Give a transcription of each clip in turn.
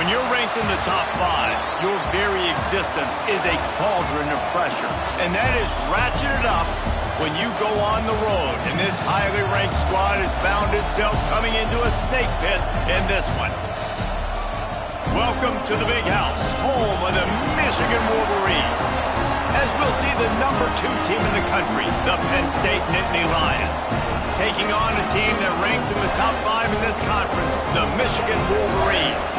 When you're ranked in the top 5, your very existence is a cauldron of pressure. And that is ratcheted up when you go on the road. And this highly ranked squad has found itself coming into a snake pit in this one. Welcome to the Big House, home of the Michigan Wolverines. As we'll see the number 2 team in the country, the Penn State Nittany Lions, taking on a team that ranks in the top 5 in this conference, the Michigan Wolverines.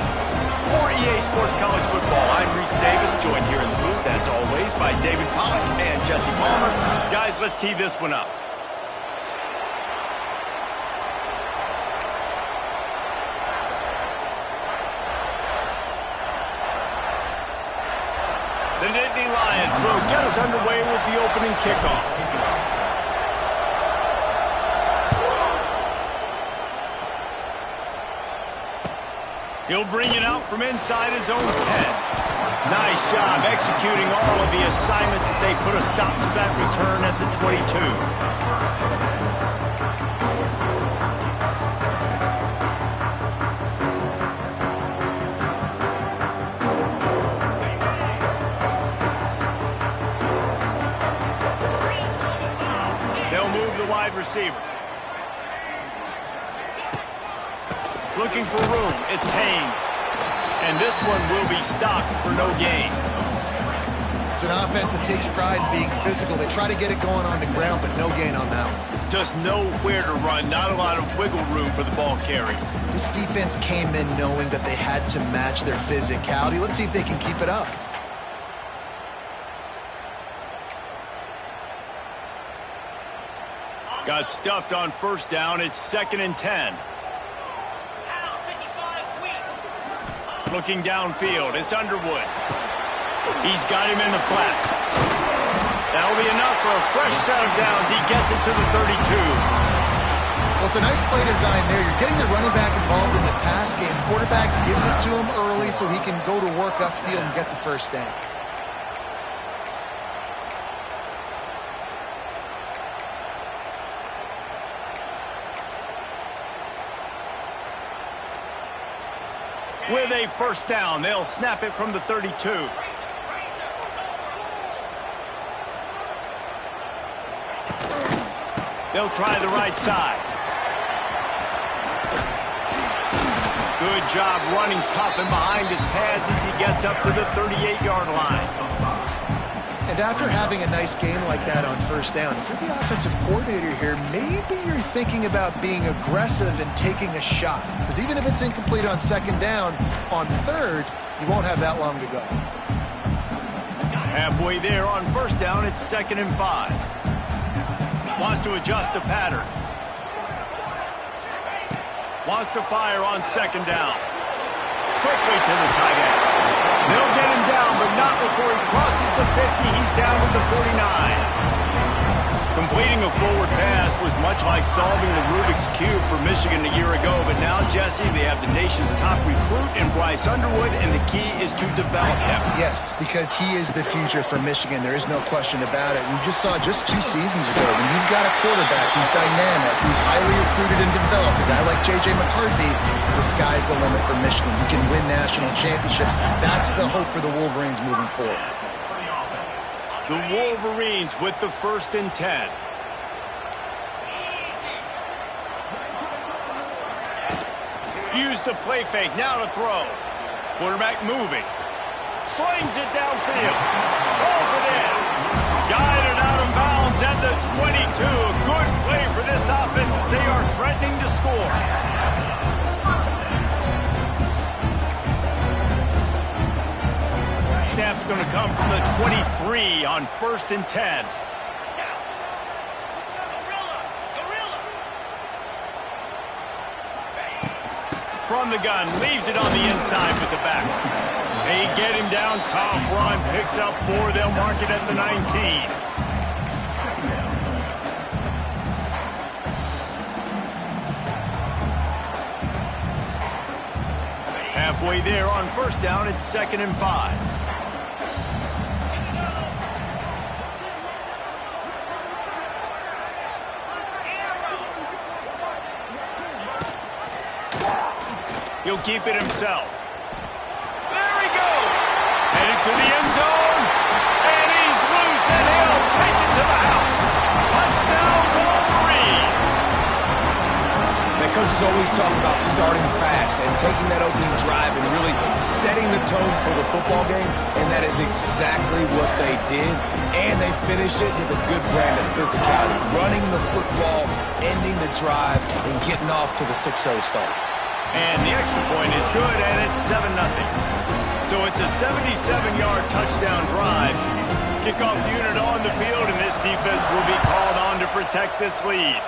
For EA Sports College Football, I'm Reese Davis, joined here in the booth, as always, by David Pollack and Jesse Palmer. Guys, let's tee this one up. The Nittany Lions will get us underway with the opening kickoff. He'll bring it out from inside his own 10. Nice job executing all of the assignments as they put a stop to that return at the 22. They'll move the wide receiver. Looking for room, it's Haynes. And this one will be stopped for no gain. It's an offense that takes pride in being physical. They try to get it going on the ground, but no gain on that one. Just nowhere to run, not a lot of wiggle room for the ball carrier. This defense came in knowing that they had to match their physicality. Let's see if they can keep it up. Got stuffed on first down. It's 2nd and 10. Looking downfield, it's Underwood. He's got him in the flat. That'll be enough for a fresh set of downs. He gets it to the 32. Well, it's a nice play design there. You're getting the running back involved in the pass game. Quarterback gives it to him early so he can go to work upfield and get the first down. With a first down, they'll snap it from the 32. They'll try the right side. Good job running tough and behind his pads as he gets up to the 38-yard line. And after having a nice game like that on first down, if you're the offensive coordinator here, maybe you're thinking about being aggressive and taking a shot. Because even if it's incomplete on second down, on third, you won't have that long to go. Halfway there on first down, it's 2nd and 5. Wants to adjust the pattern. Wants to fire on second down. Quickly to the tight end. They'll get him down, but not before he crosses the 50. He's down to the 49. Completing a forward pass was much like solving the Rubik's Cube for Michigan a year ago, but now, Jesse, they have the nation's top recruit in Bryce Underwood, and the key is to develop him. Yes, because he is the future for Michigan. There is no question about it. We just saw just 2 seasons ago, when you've got a quarterback who's dynamic, who's highly recruited and developed, a guy like J.J. McCarthy, the sky's the limit for Michigan. You can win national championships. That's the hope for the Wolverines moving forward. The Wolverines with the 1st and 10. Use the play fake, now to throw. Quarterback moving. Slings it downfield. Rolls it in. Guided out of bounds at the 22. A good play for this offense as they are threatening to score. Snap's going to come from the 23 on 1st and 10. From the gun, leaves it on the inside with the back. They get him down, top run, picks up 4. They'll mark it at the 19. Halfway there on first down, it's 2nd and 5. He'll keep it himself. to the end zone, and he's loose, and he'll take it to the house. Touchdown, Wolverines. Coaches always talk about starting fast and taking that opening drive and really setting the tone for the football game, and that is exactly what they did, and they finish it with a good brand of physicality, running the football, ending the drive, and getting off to the 6-0 start. And the extra point is good, and it's 7-0. So it's a 77-yard touchdown drive. Kickoff unit on the field, and this defense will be called on to protect this lead.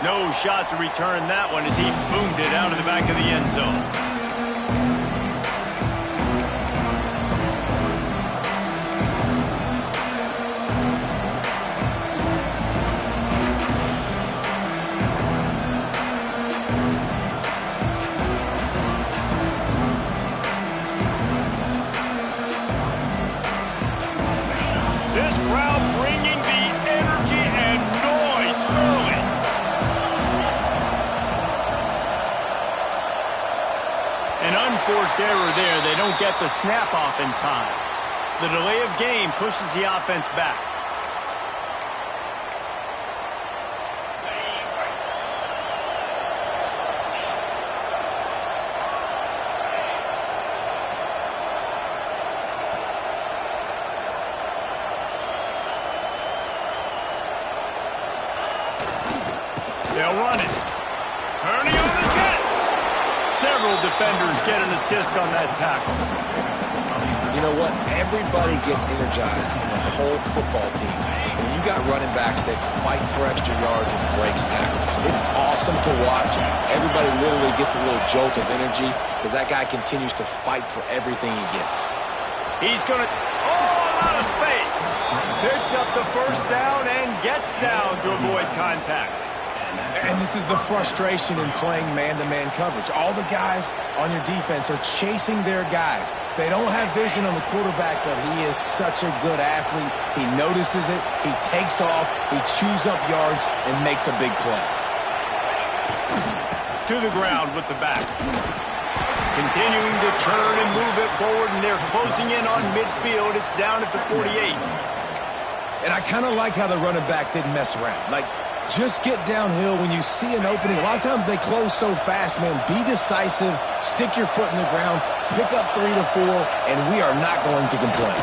No shot to return that one as he boomed it out of the back of the end zone. This crowd bringing the energy and noise early. An unforced error there. They don't get the snap off in time. The delay of game pushes the offense back. They'll run it. Turning on the Jets. Several defenders get an assist on that tackle. You know what? Everybody gets energized in the whole football team. When you got running backs that fight for extra yards and breaks tackles, it's awesome to watch. Everybody literally gets a little jolt of energy because that guy continues to fight for everything he gets. He's going to... Oh, a lot of space. Picks up the first down and gets down to avoid contact. And this is the frustration in playing man-to-man coverage. All the guys on your defense are chasing their guys. They don't have vision on the quarterback, but he is such a good athlete. He notices it, he takes off, he chews up yards, and makes a big play. To the ground with the back. Continuing to turn and move it forward, and they're closing in on midfield. It's down at the 48. And I kind of like how the running back didn't mess around. Like, just get downhill when you see an opening. A lot of times they close so fast, man. Be decisive, stick your foot in the ground, pick up 3 to 4, and we are not going to complain.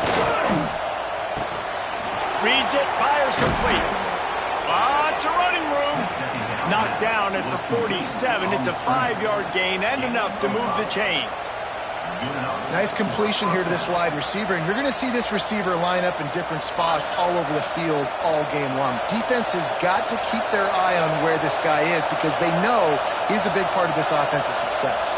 Reads it, fires complete. Lots of running room. Knocked down at the 47. It's a 5-yard gain and enough to move the chains. Nice completion here to this wide receiver, and you're going to see this receiver line up in different spots all over the field all game long. Defense has got to keep their eye on where this guy is because they know he's a big part of this offensive success.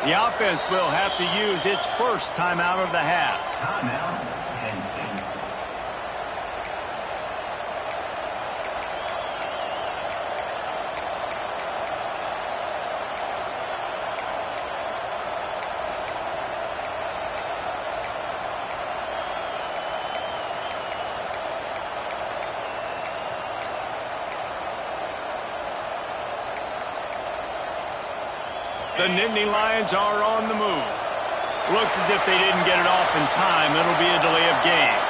The offense will have to use its first timeout of the half. Timeout, Penn State. The Nittany Lions are on the move. Looks as if they didn't get it off in time. It'll be a delay of game.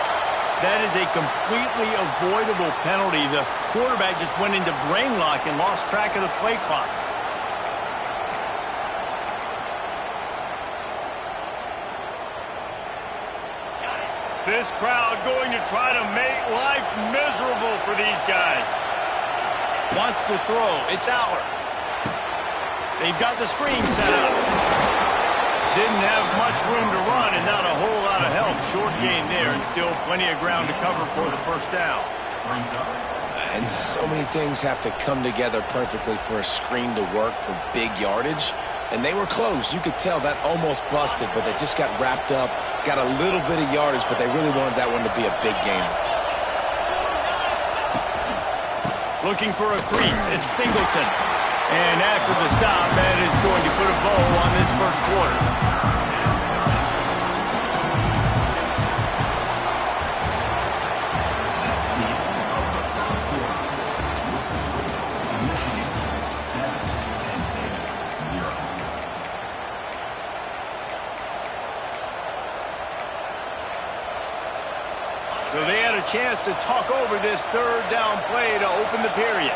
That is a completely avoidable penalty. The quarterback just went into brain lock and lost track of the play clock. This crowd going to try to make life miserable for these guys. Wants to throw. It's Aller. They've got the screen set up. Didn't have much room to run and not a whole lot of help. Short gain there and still plenty of ground to cover for the first down. And so many things have to come together perfectly for a screen to work for big yardage. And they were close. You could tell that almost busted, but they just got wrapped up, got a little bit of yardage, but they really wanted that one to be a big gainer. Looking for a crease. It's Singleton. And after the stop, that is going to put a bow on this first quarter. So they had a chance to talk over this third down play to open the period.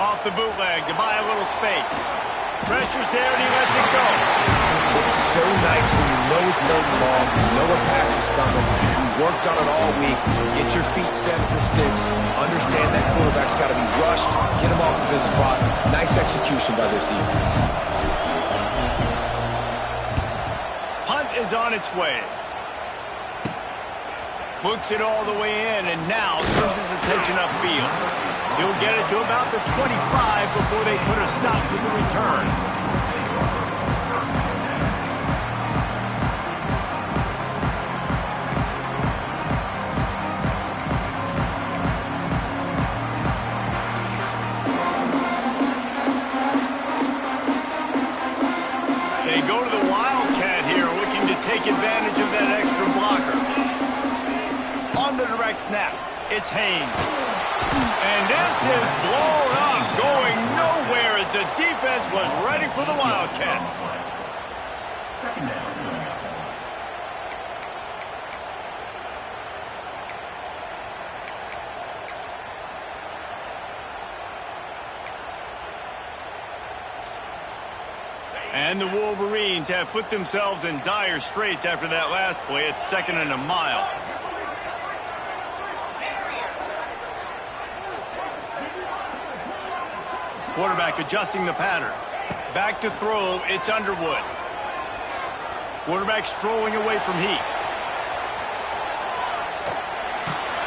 Off the bootleg to buy a little space. Pressure's there and he lets it go. It's so nice when you know it's third and long, you know a pass is coming, you worked on it all week, get your feet set at the sticks, understand that quarterback's got to be rushed, get him off of his spot. Nice execution by this defense. Punt is on its way. Books it all the way in and now turns his attention upfield. He'll get it to about the 25 before they put a stop to the return. They go to the Wildcat here, looking to take advantage of that extra blocker. On the direct snap, it's Haynes. And this is blown up, going nowhere as the defense was ready for the Wildcat. Second down. And the Wolverines have put themselves in dire straits after that last play. It's 2nd and a mile. Quarterback adjusting the pattern. Back to throw, it's Underwood. Quarterback strolling away from Heat.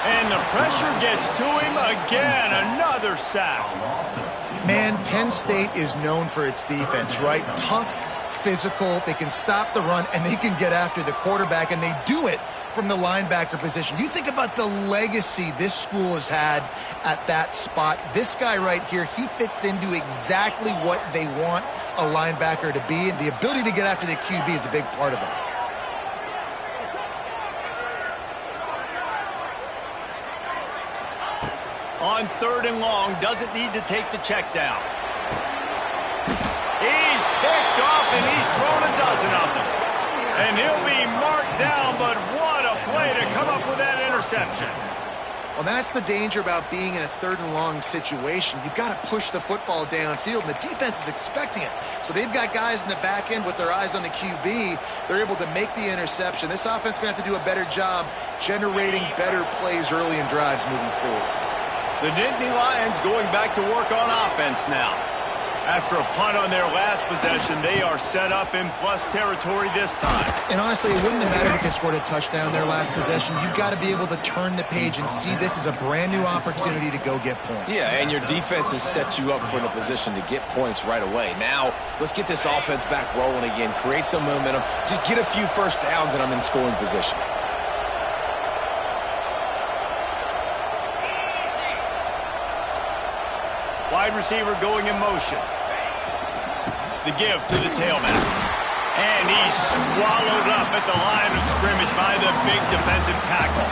And the pressure gets to him again. Another sack. Man, Penn State is known for its defense, right? Tough, physical, they can stop the run, and they can get after the quarterback, and they do it from the linebacker position. You think about the legacy this school has had at that spot. This guy right here, he fits into exactly what they want a linebacker to be, and the ability to get after the QB is a big part of that. On 3rd and long, doesn't need to take the check down. He's picked off and he's thrown a dozen of them. And he'll be marked down, but what a play to come up with that interception. Well, that's the danger about being in a 3rd and long situation. You've got to push the football downfield, and the defense is expecting it. So they've got guys in the back end with their eyes on the QB. They're able to make the interception. This offense is going to have to do a better job generating better plays early in drives moving forward. The Nittany Lions going back to work on offense now. After a punt on their last possession, they are set up in plus territory this time. And honestly, it wouldn't have mattered if they scored a touchdown their last possession. You've got to be able to turn the page and see this as a brand new opportunity to go get points. Yeah, and your defense has set you up for the position to get points right away. Now, let's get this offense back rolling again, create some momentum, just get a few first downs, and I'm in scoring position. Wide receiver going in motion. The give to the tailback. And he's swallowed up at the line of scrimmage by the big defensive tackle.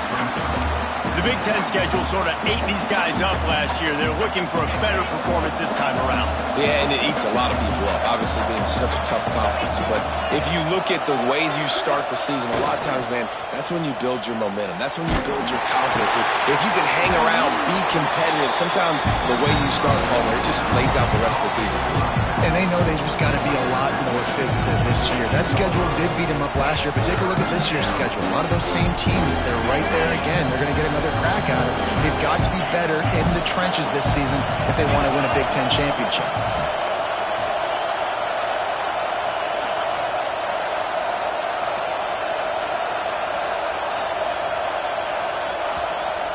The Big Ten schedule sort of ate these guys up last year. They're looking for a better performance this time around. Yeah, and it eats a lot of people up, obviously being such a tough conference. But if you look at the way you start the season, a lot of times, man, that's when you build your momentum. That's when you build your confidence. If you can hang around, be competitive, sometimes the way you start, Homer, it just lays out the rest of the season for you. And they know they've just got to be a lot more physical this year. That schedule did beat them up last year, but take a look at this year's schedule. A lot of those same teams, they're right there again. They're going to get another crack at it. They've got to be better in the trenches this season if they want to win a Big Ten championship.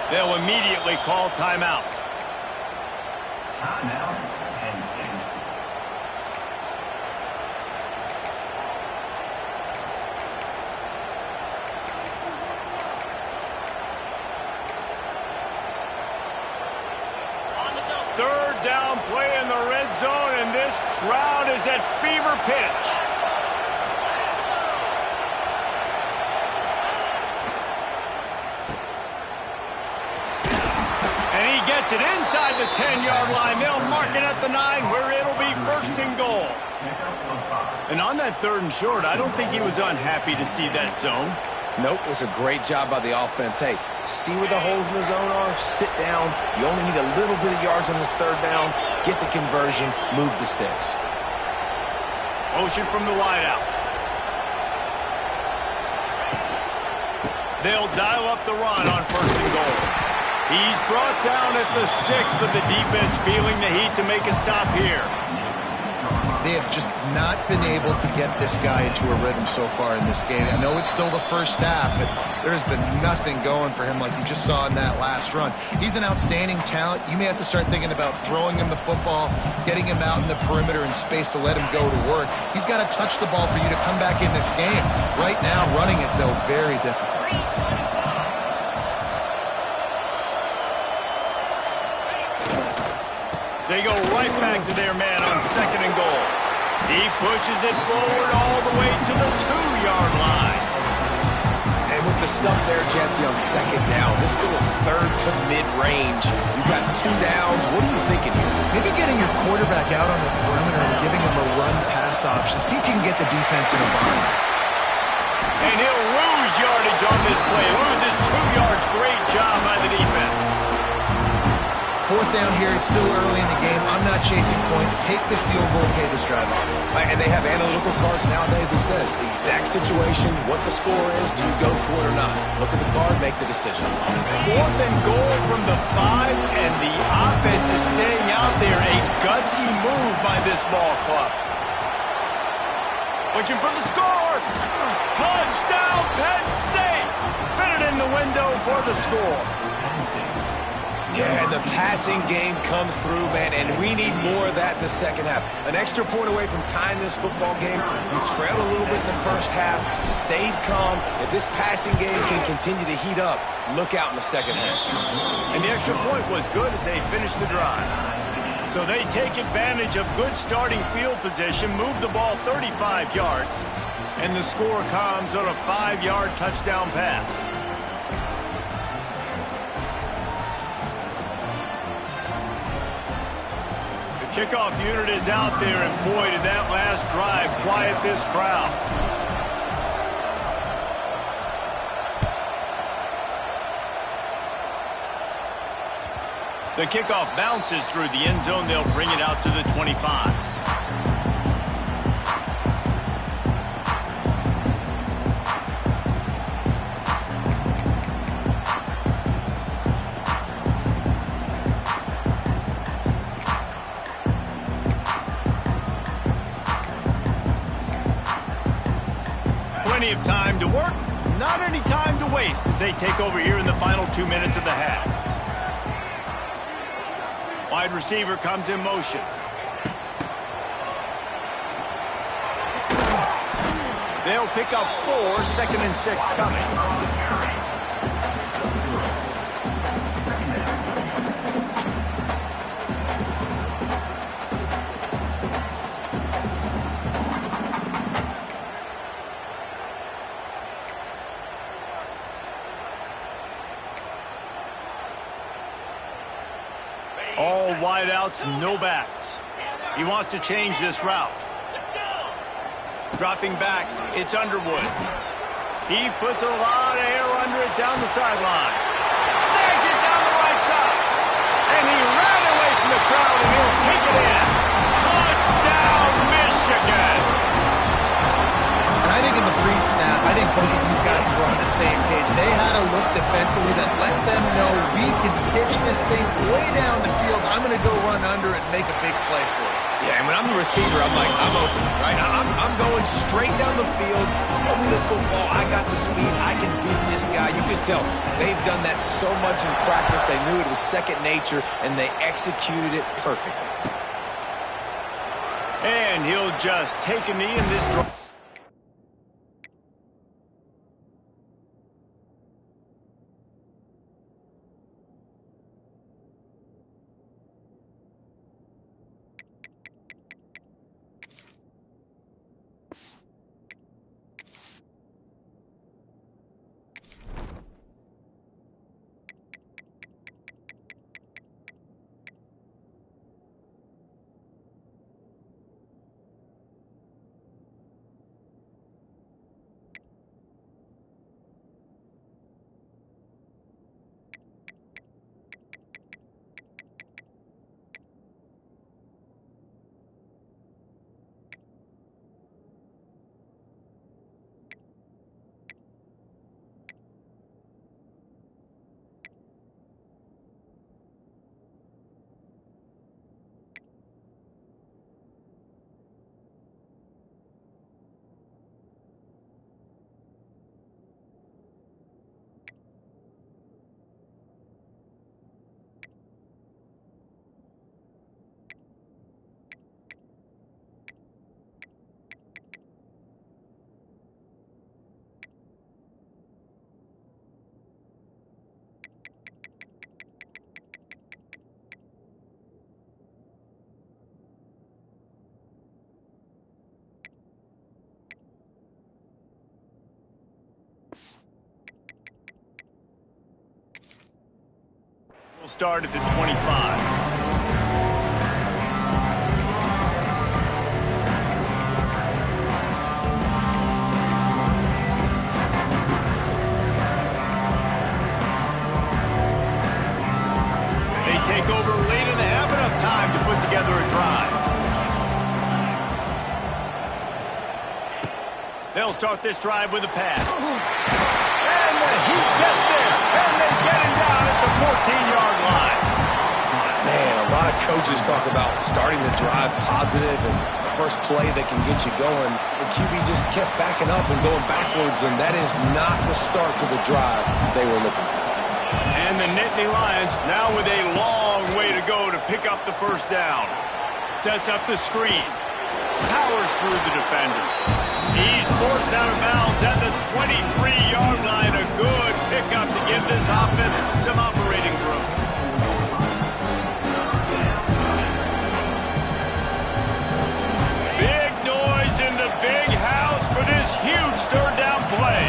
They'll immediately call timeout. Timeout, Penn State. Third down play in the red zone, and this crowd is at fever pitch. And he gets it inside the 10-yard line. They'll mark it at the 9, where it'll be first and goal. And on that 3rd and short, I don't think he was unhappy to see that zone. Nope, it was a great job by the offense. Hey, see where the holes in the zone are? Sit down. You only need a little bit of yards on this 3rd down. Get the conversion. Move the sticks. Motion from the wideout. They'll dial up the run on 1st and goal. He's brought down at the 6, but the defense feeling the heat to make a stop here. They have just not been able to get this guy into a rhythm so far in this game. I know it's still the first half, but there has been nothing going for him like you just saw in that last run. He's an outstanding talent. You may have to start thinking about throwing him the football, getting him out in the perimeter in space to let him go to work. He's got to touch the ball for you to come back in this game. Right now, running it, though, very difficult. They go right back to their man on 2nd and goal. He pushes it forward all the way to the 2-yard line. And with the stuff there, Jesse, on 2nd down, this little 3rd to mid-range, you've got 2 downs. What are you thinking here? Maybe getting your quarterback out on the perimeter and giving him a run-pass option. See if you can get the defense in a bind. And he'll lose yardage on this play. Loses 2 yards. Great job by the defense. 4th down here. It's still early in the game. I'm not chasing points. Take the field goal. Okay, this drive off. Right, and they have analytical cards nowadays that says the exact situation, what the score is, do you go for it or not? Look at the card, make the decision. 4th and goal from the 5, and the offense is staying out there. A gutsy move by this ball club. Looking for the score. Touchdown, Penn State. Fit it in the window for the score. Yeah, and the passing game comes through, man, and we need more of that in the 2nd half. An extra point away from tying this football game. We trailed a little bit in the 1st half, stayed calm. If this passing game can continue to heat up, look out in the 2nd half. And the extra point was good as they finished the drive. So they take advantage of good starting field position, move the ball 35 yards, and the score comes on a 5-yard touchdown pass. Kickoff unit is out there, and boy, did that last drive quiet this crowd. The kickoff bounces through the end zone. They'll bring it out to the 25. Plenty of time to work, not any time to waste as they take over here in the final 2 minutes of the half. Wide receiver comes in motion. They'll pick up 4, 2nd and 6 coming. All wideouts, no backs. He wants to change this route. Dropping back, it's Underwood. He puts a lot of air under it down the sideline. Snags it down the right side. And he ran away from the crowd, and he'll take it in. Touchdown, Michigan! And I think in the pre-snap, I think both of these guys were on the same page. They had a look defensively that let them know we can pitch this thing way down the field. I'm going to go run under it and make a big play for it. Yeah, and when I'm the receiver, I'm like, I'm open, right? I'm going straight down the field. Throw me the football. I got the speed. I can beat this guy. You can tell they've done that so much in practice. They knew it was second nature, and they executed it perfectly. And he'll just take a knee in this drive. Start at the 25. Over late in the half, enough time to put together a drive. They'll start this drive with a pass. And the Heat gets there, and they get him down at the 14-yard line. Man, a lot of coaches talk about starting the drive positive and the first play that can get you going. The QB just kept backing up and going backwards, and that is not the start to the drive they were looking for. And the Nittany Lions now with a long way to go to pick up the first down. Sets up the screen. Powers through the defender. He's forced out of bounds at the 23-yard line. A good pickup to give this offense some operating room. Big noise in the big house for this huge third down play.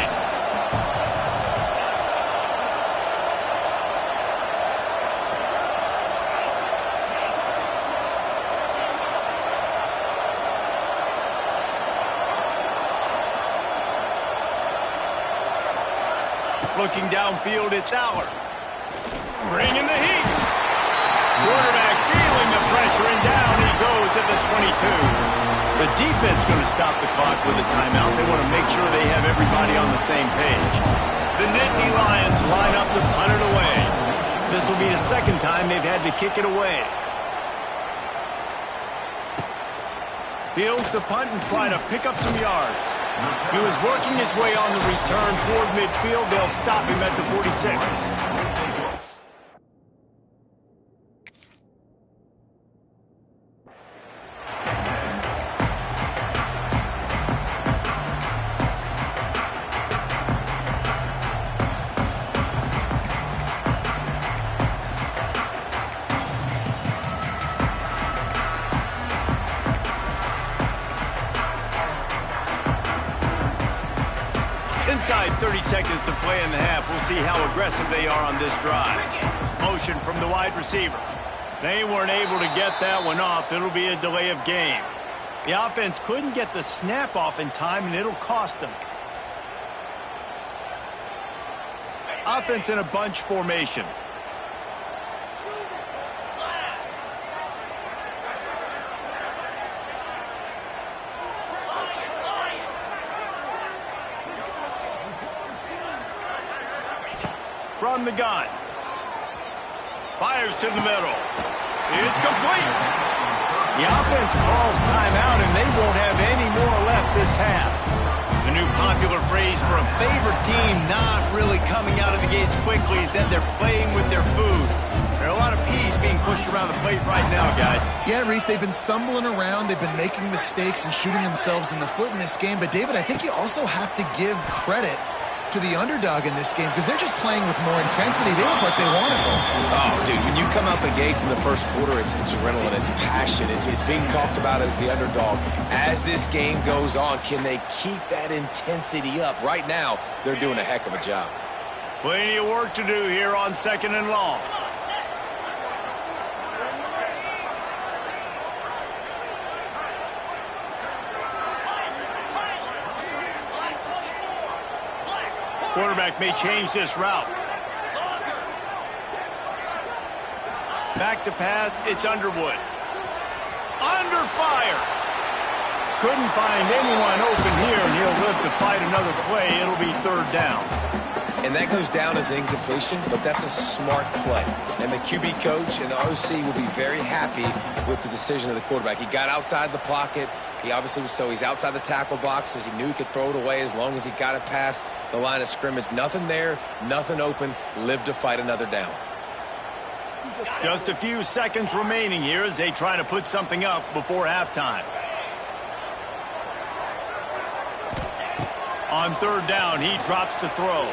Looking downfield, it's Aller. Bringing the heat. Quarterback feeling the pressure, and down he goes at the 22. The defense going to stop the clock with a timeout. They want to make sure they have everybody on the same page. The Nittany Lions line up to punt it away. This will be the second time they've had to kick it away. Fields to punt and try to pick up some yards. He was working his way on the return toward midfield. They'll stop him at the 46. Inside 30 seconds to play in the half. We'll see how aggressive they are on this drive. Motion from the wide receiver. They weren't able to get that one off. It'll be a delay of game. The offense couldn't get the snap off in time, and it'll cost them. Offense in a bunch formation. From the gun. Fires to the middle. It's complete. The offense calls timeout, and they won't have any more left this half. The new popular phrase for a favorite team not really coming out of the gates quickly is that they're playing with their food. There are a lot of peas being pushed around the plate right now, guys. Yeah, Reese, they've been stumbling around. They've been making mistakes and shooting themselves in the foot in this game. But, David, I think you also have to give credit to the underdog in this game because they're just playing with more intensity. They look like they want it. Oh, dude, when you come out the gates in the first quarter, it's adrenaline, it's passion, it's being talked about as the underdog. As this game goes on, can they keep that intensity up? Right now, they're doing a heck of a job. Plenty of work to do here on 2nd and long. Quarterback may change this route. Back to pass, it's Underwood. Under fire. Couldn't find anyone open here, and he'll live to fight another play. It'll be 3rd down. And that goes down as incompletion, but that's a smart play. And the QB coach and the OC will be very happy with the decision of the quarterback. He got outside the pocket. He obviously was he's outside the tackle boxes. He knew he could throw it away as long as he got it past the line of scrimmage. Nothing there, nothing open. Live to fight another down. Just a few seconds remaining here as they try to put something up before halftime. On 3rd down, he drops to throw.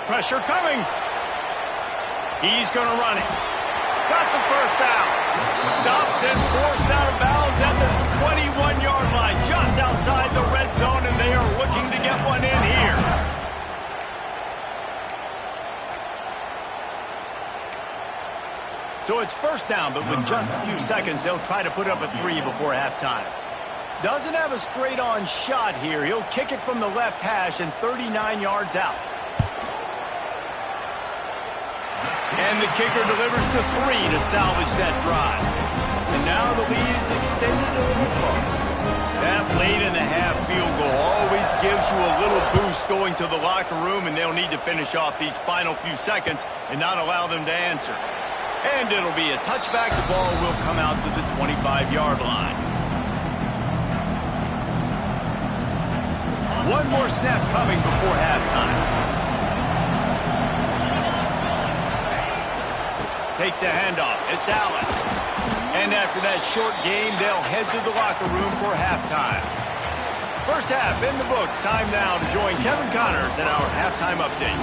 Pressure coming. He's going to run it. Got the first down. Stopped and forced out of bounds at the 21-yard line, just outside the red zone, and they are looking to get one in here. So it's first down, but with just a few seconds, they'll try to put up a 3 before halftime. Doesn't have a straight-on shot here. He'll kick it from the left hash and 39 yards out. And the kicker delivers the 3 to salvage that drive. And now the lead is extended a little further. That late in the half field goal always gives you a little boost going to the locker room, and they'll need to finish off these final few seconds and not allow them to answer. And it'll be a touchback. The ball will come out to the 25-yard line. One more snap coming before halftime. Takes the handoff. It's Allen. And after that short game, they'll head to the locker room for halftime. First half in the books. Time now to join Kevin Connors in our halftime update.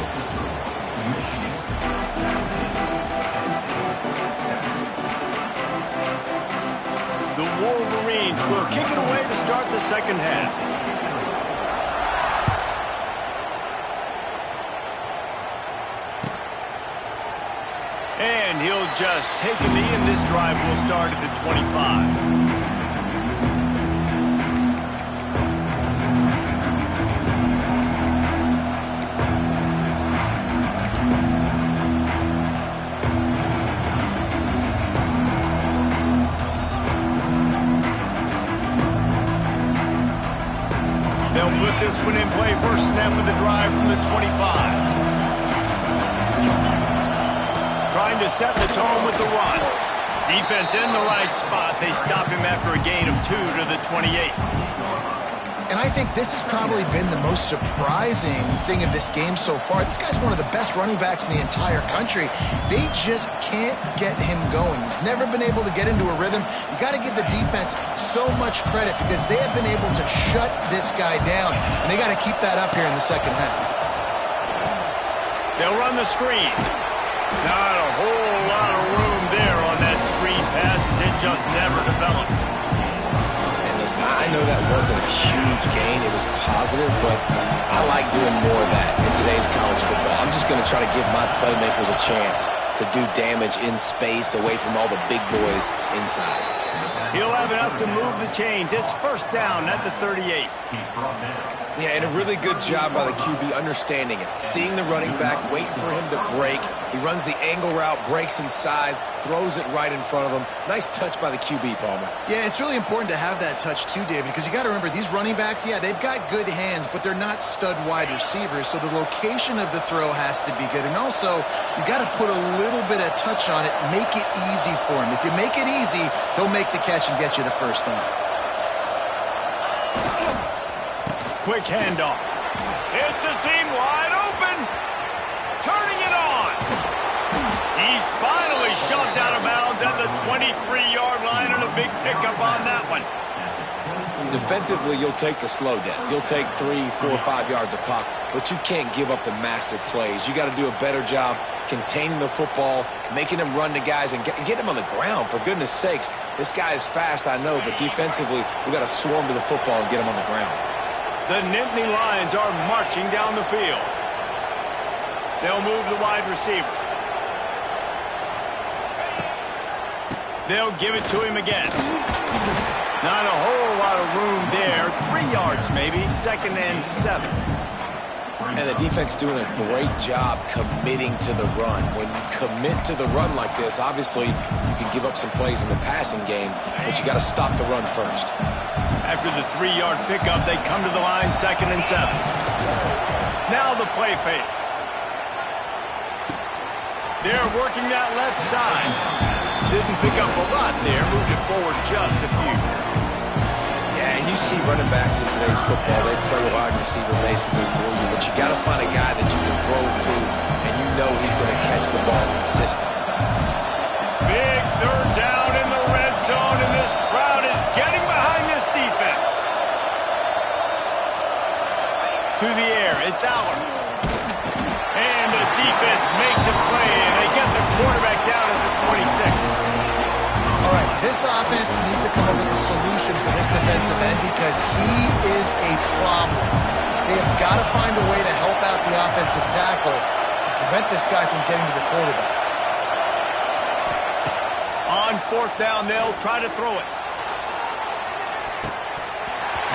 The Wolverines will kick it away to start the second half. And he'll just take a knee, and this drive will start at the 25. They'll put this one in play. First snap of the drive from the 25. Trying to set the tone with the run. Defense in the right spot. They stop him after a gain of 2 to the 28. And I think this has probably been the most surprising thing of this game so far. This guy's one of the best running backs in the entire country. They just can't get him going. He's never been able to get into a rhythm. You got to give the defense so much credit because they have been able to shut this guy down. And they got to keep that up here in the second half. They'll run the screen. Not a whole lot of room there on that screen pass as it just never developed. And listen, I know that wasn't a huge gain. It was positive, but I like doing more of that in today's college football. I'm just going to try to give my playmakers a chance to do damage in space away from all the big boys inside. He'll have enough to move the chains. It's first down at the 38. Yeah, and a really good job by the QB understanding it. Seeing the running back, waiting for him to break. He runs the angle route, breaks inside, throws it right in front of him. Nice touch by the QB, Palmer. Yeah, it's really important to have that touch too, David, because you got to remember, these running backs, yeah, they've got good hands, but they're not stud wide receivers, so the location of the throw has to be good. And also, you got to put a little bit of touch on it, make it easy for him. If you make it easy, he'll make the catch and get you the first down. Quick handoff. It's a seam wide open. Turning it on. He's finally shoved out of bounds at the 23-yard line, and a big pickup on that one. Defensively, you'll take the slow death. You'll take 3, 4, 5 yards a pop, but you can't give up the massive plays. You got to do a better job containing the football, making him run to guys, and get him on the ground. For goodness sakes, this guy is fast, I know, but defensively, we got to swarm to the football and get him on the ground. The Nittany Lions are marching down the field. They'll move the wide receiver. They'll give it to him again. Not a whole lot of room there. 3 yards maybe, 2nd and 7. And the defense doing a great job committing to the run. When you commit to the run like this, obviously you can give up some plays in the passing game, but you got to stop the run first. After the 3-yard pickup, they come to the line, 2nd and 7. Now the play fake. They're working that left side. Didn't pick up a lot there, moved it forward just a few. Yeah, and you see running backs in today's football, they play wide receiver basically for you, but you got to find a guy that you can throw it to, and you know he's going to catch the ball consistently. Big 3rd down in the red zone, and this crowd is getting behind this defense. To the air, it's Allen. And the defense makes a play, and they get the quarterback down at the 26. All right, this offense needs to come up with a solution for this defensive end because he is a problem. They have got to find a way to help out the offensive tackle and prevent this guy from getting to the quarterback. On fourth down, they'll try to throw it.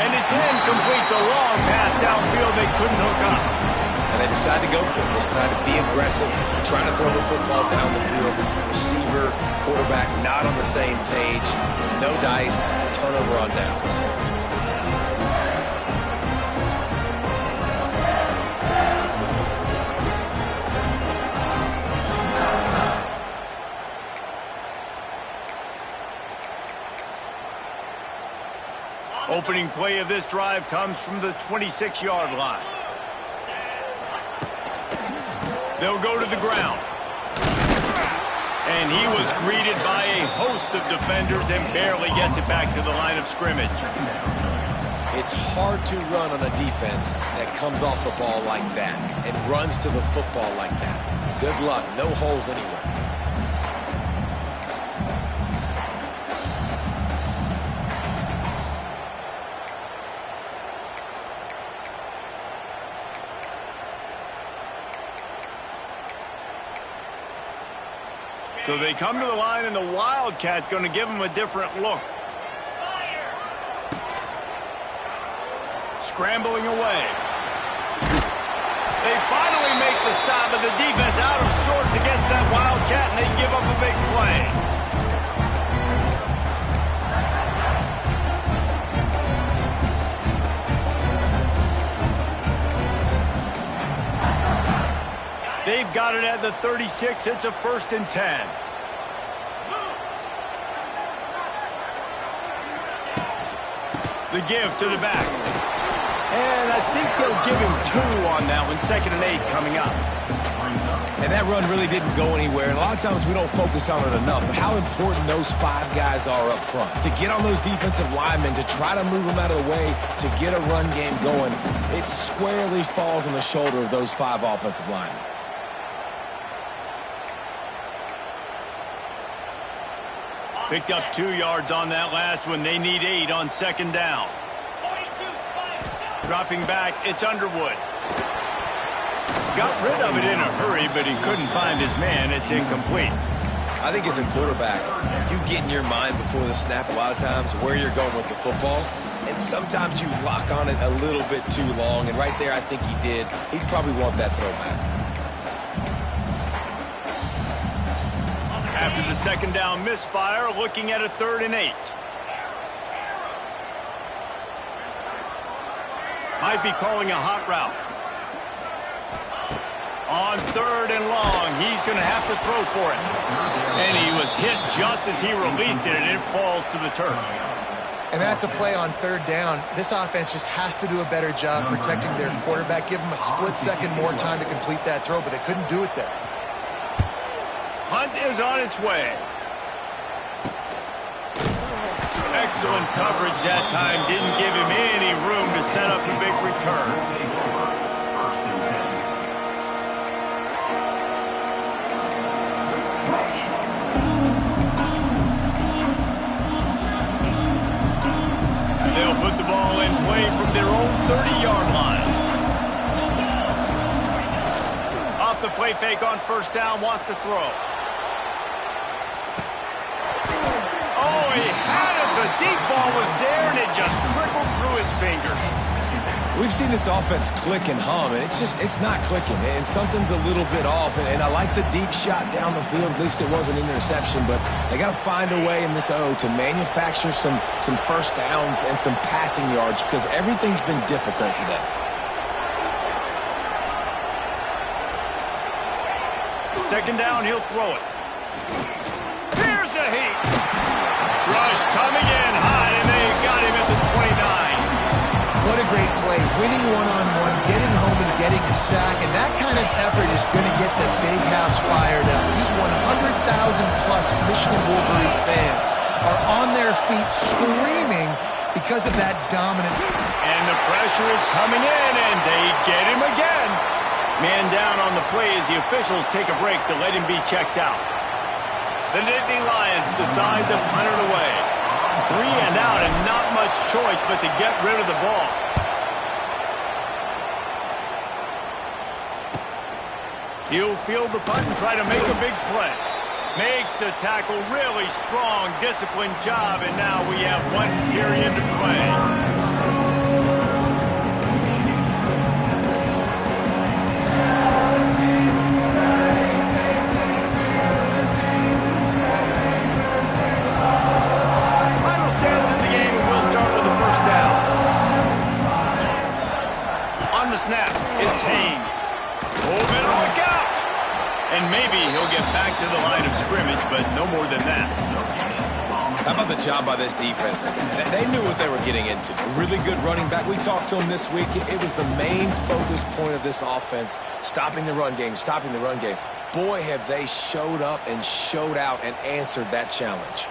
And it's incomplete. The long pass downfield, they couldn't hook up. And they decide to go for it. They decide to be aggressive, trying to throw the football down the field. Receiver, quarterback not on the same page. No dice, turnover on downs. Opening play of this drive comes from the 26-yard line. They'll go to the ground. And he was greeted by a host of defenders and barely gets it back to the line of scrimmage. It's hard to run on a defense that comes off the ball like that and runs to the football like that. Good luck. No holes anywhere. So they come to the line, and the Wildcat going to give them a different look. Scrambling away. They finally make the stop, but the defense out of sorts against that Wildcat, and they give up a big play. They've got it at the 36. It's a 1st and 10. The give to the back. And I think they'll give him 2 on that one. 2nd and 8 coming up. And that run really didn't go anywhere. And a lot of times we don't focus on it enough. But how important those 5 guys are up front. To get on those defensive linemen, to try to move them out of the way, to get a run game going, it squarely falls on the shoulder of those 5 offensive linemen. Picked up 2 yards on that last one. They need 8 on 2nd down. Dropping back, it's Underwood. Got rid of it in a hurry, but he couldn't find his man. It's incomplete. I think as a quarterback, you get in your mind before the snap a lot of times where you're going with the football. And sometimes you lock on it a little bit too long. And right there, I think he did. He'd probably want that throwback. After the 2nd down misfire, looking at a 3rd and 8. Might be calling a hot route. On 3rd and long, he's going to have to throw for it. And he was hit just as he released it, and it falls to the turf. And that's a play on 3rd down. This offense just has to do a better job protecting their quarterback. Give him a split second more time to complete that throw, but they couldn't do it there. Hunt is on its way. Excellent coverage that time. Didn't give him any room to set up a big return. They'll put the ball in play from their own 30-yard line. Off the play fake on 1st down, wants to throw. Oh, he had it. The deep ball was there, and it just trickled through his fingers. We've seen this offense click and hum, and it's not clicking, and something's a little bit off. And I like the deep shot down the field. At least it wasn't an interception, but they got to find a way in this O to manufacture some 1st downs and some passing yards because everything's been difficult today. Second down, he'll throw it. Here's a heat. Rush coming in high, and they got him at the 29. What a great play. Winning one-on-one, getting home and getting a sack, and that kind of effort is going to get the big house fired up. These 100,000-plus Michigan Wolverine fans are on their feet screaming because of that dominant. And the pressure is coming in, and they get him again. Man down on the play as the officials take a break to let him be checked out. The Nittany Lions decide to punt it away. 3 and out, and not much choice but to get rid of the ball. He'll field the punt and try to make a big play. Makes the tackle really strong, disciplined job, and now we have 1 period to play. Final stands in the game, and we'll start with the first down. On the snap, it's Haynes. Moving, look out! And maybe he'll get back to the line of scrimmage, but no more than that. How about the job by this defense? They knew what they were getting into. A really good running back. We talked to him this week. It was the main focus point of this offense, stopping the run game, stopping the run game. Boy, have they showed up and showed out and answered that challenge.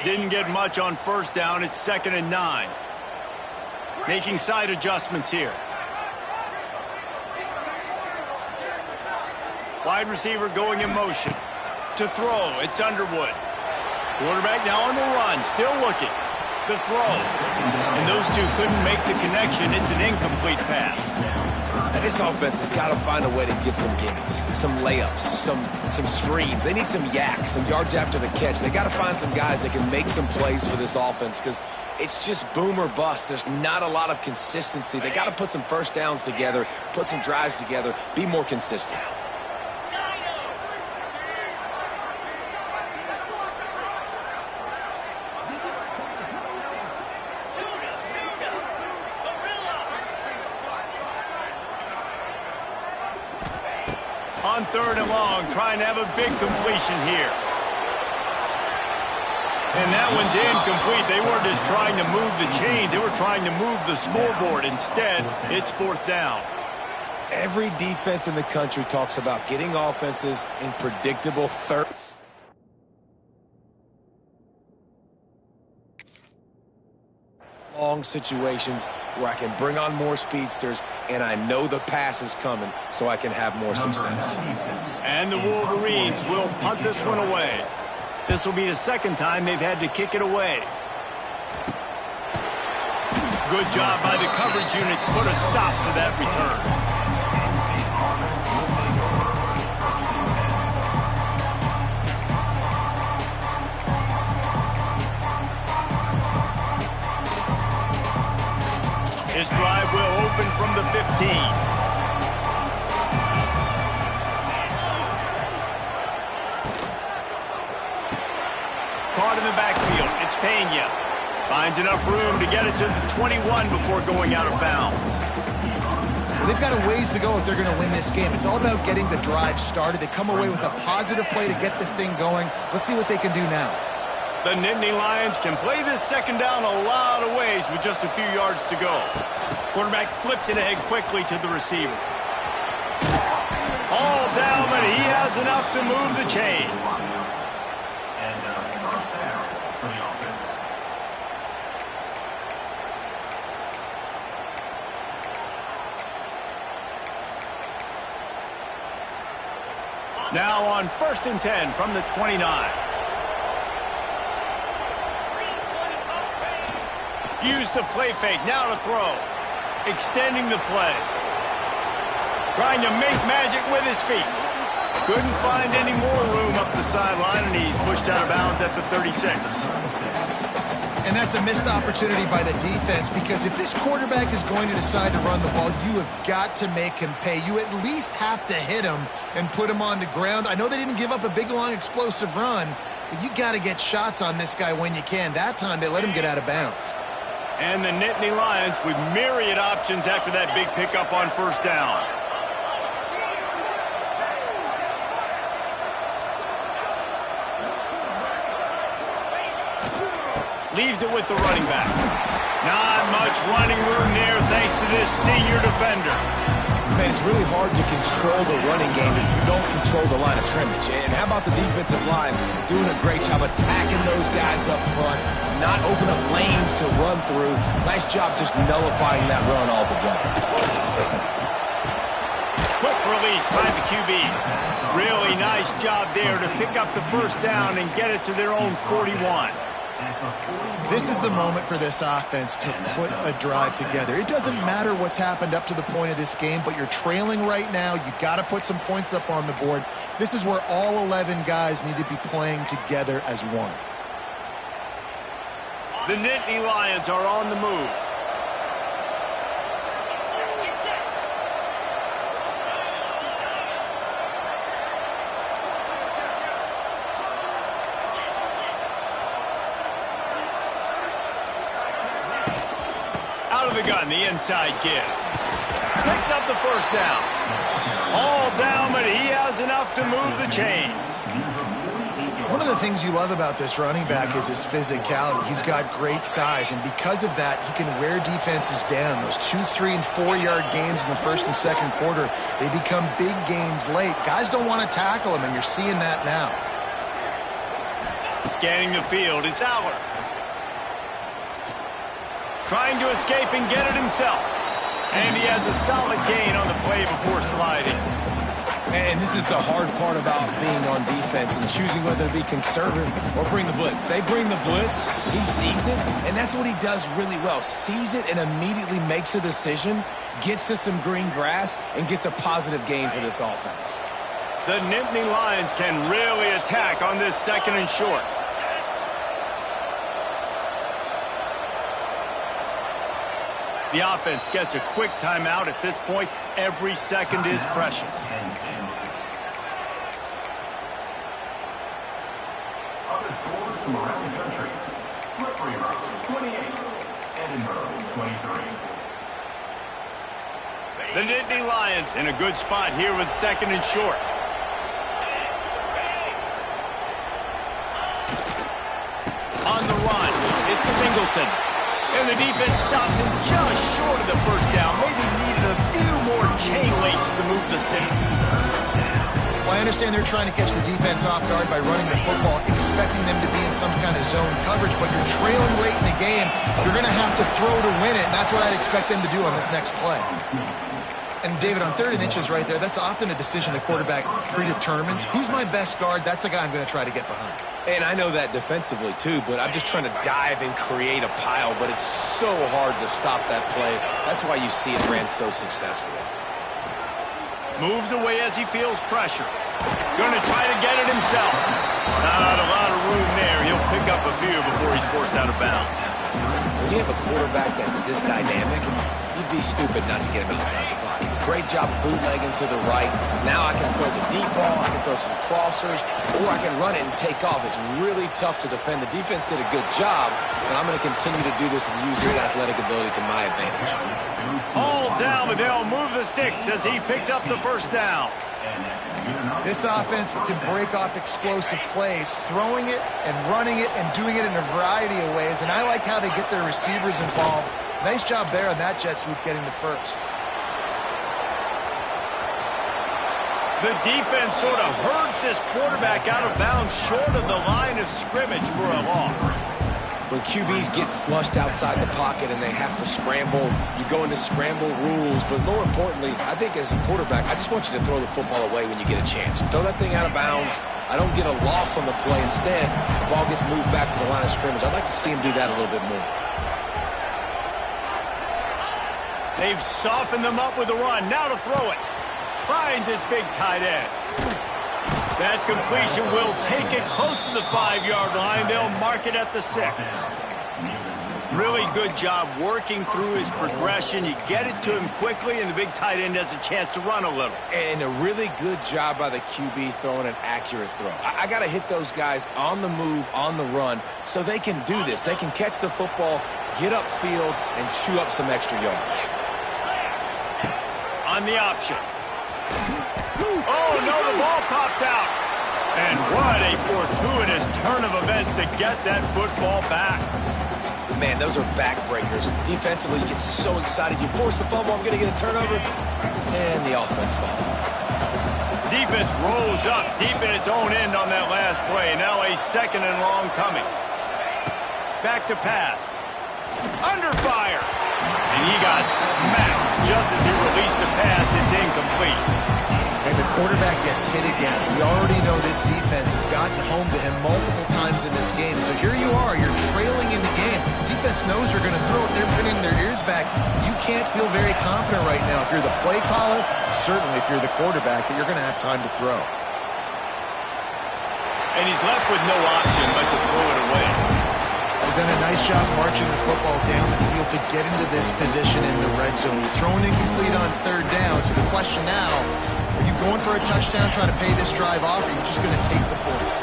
Didn't get much on first down. It's 2nd and 9. Making side adjustments here. Wide receiver going in motion. To throw, it's Underwood. Quarterback now on the run, still looking. The throw. And those two couldn't make the connection. It's an incomplete pass. This offense has got to find a way to get some gimmies, some layups, some screens. They need some yaks, some yards after the catch. They got to find some guys that can make some plays for this offense because it's just boom or bust. There's not a lot of consistency. They got to put some first downs together, put some drives together, be more consistent. On 3rd and long, trying to have a big completion here. And that one's incomplete. They weren't just trying to move the chains. They were trying to move the scoreboard. Instead, it's 4th down. Every defense in the country talks about getting offenses in predictable third. Long situations where I can bring on more speedsters and I know the pass is coming so I can have more success. And the Wolverines will punt this one away. This will be the 2nd time they've had to kick it away. Good job by the coverage unit to put a stop to that return. This drive will open from the 15. Caught in the backfield. It's Pena. Finds enough room to get it to the 21 before going out of bounds. They've got a ways to go if they're going to win this game. It's all about getting the drive started. They come away with a positive play to get this thing going. Let's see what they can do now. The Nittany Lions can play this 2nd down a lot of ways with just a few yards to go. Quarterback flips it ahead quickly to the receiver. All down, but he has enough to move the chains. And first down for the offense. Now on 1st and 10 from the 29. Use the play fake, now to throw. Extending the play. Trying to make magic with his feet. Couldn't find any more room up the sideline, and he's pushed out of bounds at the 36. And that's a missed opportunity by the defense because if this quarterback is going to decide to run the ball, you have got to make him pay. You at least have to hit him and put him on the ground. I know they didn't give up a big, long, explosive run, but you got to get shots on this guy when you can. That time, they let him get out of bounds. And the Nittany Lions with myriad options after that big pickup on 1st down. Leaves it with the running back. Not much running room there thanks to this senior defender. Man, it's really hard to control the running game if you don't control the line of scrimmage. And how about the defensive line doing a great job attacking those guys up front, not open up lanes to run through. Nice job just nullifying that run altogether. Quick release by the QB. Really nice job there to pick up the 1st down and get it to their own 41. This is the moment for this offense to put a drive together. It doesn't matter what's happened up to the point of this game, but you're trailing right now. You've got to put some points up on the board. This is where all 11 guys need to be playing together as one. The Nittany Lions are on the move. Out of the gun, the inside give. Picks up the first down. All down, but he has enough to move the chains. One of the things you love about this running back is his physicality. He's got great size, and because of that, he can wear defenses down. Those 2, 3, and 4-yard gains in the first and second quarter, they become big gains late. Guys don't want to tackle him, and you're seeing that now. Scanning the field, it's Aller. Trying to escape and get it himself. And he has a solid gain on the play before sliding. And this is the hard part about being on defense and choosing whether to be conservative or bring the blitz. They bring the blitz, he sees it, and that's what he does really well. Sees it and immediately makes a decision, gets to some green grass, and gets a positive gain for this offense. The Nittany Lions can really attack on this second and short. The offense gets a quick timeout at this point. Every second is precious. Other scores from around the country. Slippery Rock, 28. Edinburgh, 23. The Nittany Lions in a good spot here with second and short. On the run, it's Singleton. And the defense stops him just short of the first down. Maybe needed a few more chain links to move the sticks. Well, I understand they're trying to catch the defense off guard by running the football, expecting them to be in some kind of zone coverage, but you're trailing late in the game. You're going to have to throw to win it, and that's what I'd expect them to do on this next play. And, David, on 3rd and inches right there, that's often a decision the quarterback predetermines. Who's my best guard? That's the guy I'm going to try to get behind. And I know that defensively, too, but I'm just trying to dive and create a pile, but it's so hard to stop that play. That's why you see it ran so successfully. Moves away as he feels pressure. Going to try to get it himself. Not a lot of room there. He'll pick up a few before he's forced out of bounds. When you have a quarterback that's this dynamic, you'd be stupid not to get him outside the pocket. Great job bootlegging to the right. Now I can throw the deep ball, I can throw some crossers, or I can run it and take off. It's really tough to defend. The defense did a good job, but I'm going to continue to do this and use his athletic ability to my advantage. All down, but they'll move the sticks as he picks up the first down. This offense can break off explosive plays, throwing it and running it and doing it in a variety of ways, and I like how they get their receivers involved. Nice job there on that jet sweep getting the first. The defense sort of herds this quarterback out of bounds short of the line of scrimmage for a loss. When QBs get flushed outside the pocket and they have to scramble, you go into scramble rules. But more importantly, I think as a quarterback, I just want you to throw the football away when you get a chance. Throw that thing out of bounds. I don't get a loss on the play. Instead, the ball gets moved back to the line of scrimmage. I'd like to see him do that a little bit more. They've softened them up with a run. Now to throw it. Finds his big tight end. That completion will take it close to the 5-yard line. They'll mark it at the 6. Really good job working through his progression. You get it to him quickly, and the big tight end has a chance to run a little. And a really good job by the QB throwing an accurate throw. I got to hit those guys on the move, on the run, so they can do this. They can catch the football, get upfield, and chew up some extra yards. On the option. Oh, no, the ball popped out. And what a fortuitous turn of events to get that football back. Man, those are backbreakers. Defensively, you get so excited. You force the fumble, I'm going to get a turnover, and the offense falls off. Defense rolls up deep in its own end on that last play. Now a 2nd and long coming. Back to pass. Under fire. And he got smacked just as he released the pass. It's incomplete. And the quarterback gets hit again. We already know this defense has gotten home to him multiple times in this game. So here you are, you're trailing in the game. Defense knows you're going to throw it. They're pinning their ears back. You can't feel very confident right now if you're the play caller, certainly if you're the quarterback, that you're going to have time to throw. And he's left with no option but to throw it away. They've done a nice job marching the football down the field to get into this position in the red zone. You're throwing incomplete on third down. So the question now, are you going for a touchdown, trying to pay this drive off, or are you just going to take the points?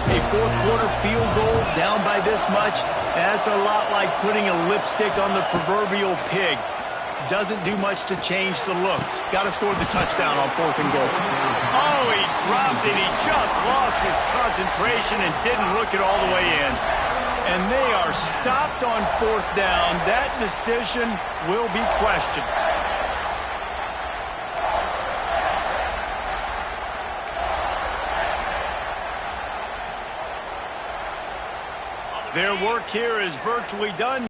A fourth quarter field goal down by this much, that's a lot like putting a lipstick on the proverbial pig. Doesn't do much to change the looks. Got to score the touchdown on 4th and goal. Oh, he dropped it. He just lost his concentration and didn't look it all the way in. And they are stopped on 4th down. That decision will be questioned. Their work here is virtually done.